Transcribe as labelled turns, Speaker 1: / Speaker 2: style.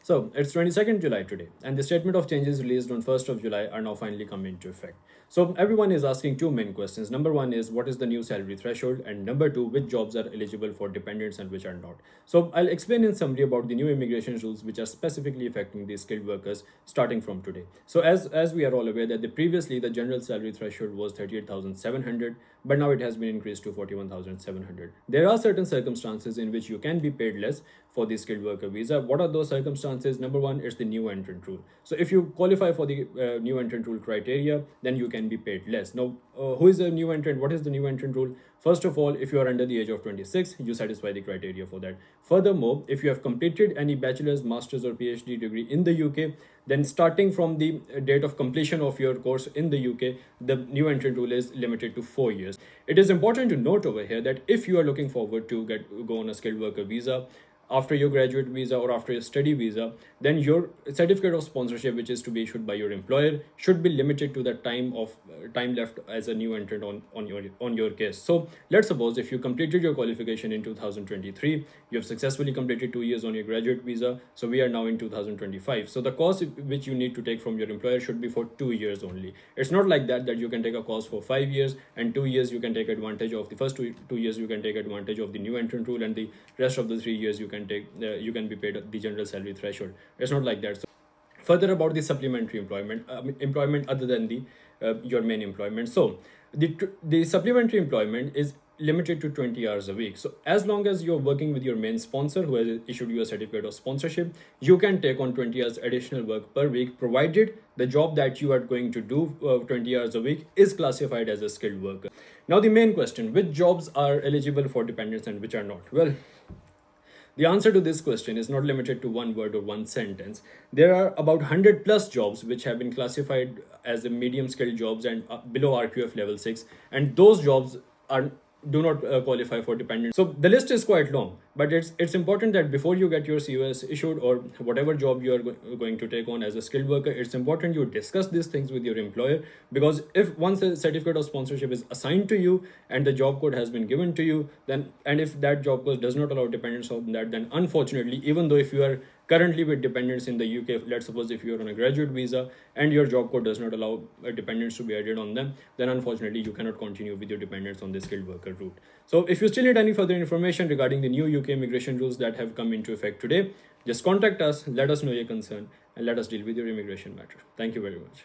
Speaker 1: So it's 22nd July today, and the statement of changes released on 1st of July are now finally coming into effect. So everyone is asking two main questions. Number one is what is the new salary threshold, and number two, which jobs are eligible for dependents and which are not. So I'll explain in summary about the new immigration rules which are specifically affecting the skilled workers starting from today. So as we are all aware that previously the general salary threshold was 38,700, but now it has been increased to 41,700. There are certain circumstances in which you can be paid less for the skilled worker visa. What are those circumstances? Number one is the new entrant rule. So if you qualify for the new entrant rule criteria, then you can be paid less. Now, who is a new entrant? What is the new entrant rule? First of all, if you are under the age of 26, you satisfy the criteria for that. Furthermore, if you have completed any bachelor's, master's, or PhD degree in the UK, then starting from the date of completion of your course in the UK, the new entrant rule is limited to 4 years. It is important to note over here that if you are looking forward to go on a skilled worker visa after your graduate visa or after your study visa, then your certificate of sponsorship, which is to be issued by your employer, should be limited to the time left as a new entrant on your case. So let's suppose if you completed your qualification in 2023, you have successfully completed 2 years on your graduate visa. So we are now in 2025. So the course which you need to take from your employer should be for 2 years only. It's not like that you can take a course for 5 years and 2 years you can take advantage of the first two years you can take advantage of the new entrant rule, and the rest of the 3 years you can be paid the general salary threshold. It's not like that. So further about the supplementary employment other than the your main employment. So the supplementary employment is limited to 20 hours a week. So as long as you're working with your main sponsor who has issued you a certificate of sponsorship, you can take on 20 hours additional work per week, provided the job that you are going to do 20 hours a week is classified as a skilled worker. Now the main question, which jobs are eligible for dependents and which are not? Well, the answer to this question is not limited to one word or one sentence. There are about 100 plus jobs which have been classified as the medium skilled jobs and below RQF level 6, and those jobs are do not qualify for dependent. So the list is quite long, but it's important that before you get your COS issued or whatever job you are going to take on as a skilled worker, it's important you discuss these things with your employer, because if once a certificate of sponsorship is assigned to you and the job code has been given to you, then and if that job code does not allow dependents on that, then unfortunately, even though if you are currently with dependents in the UK, let's suppose if you're on a graduate visa and your job code does not allow dependents to be added on them, then unfortunately you cannot continue with your dependents on the skilled worker route. So if you still need any further information regarding the new UK immigration rules that have come into effect today, just contact us, let us know your concern, and let us deal with your immigration matter. Thank you very much.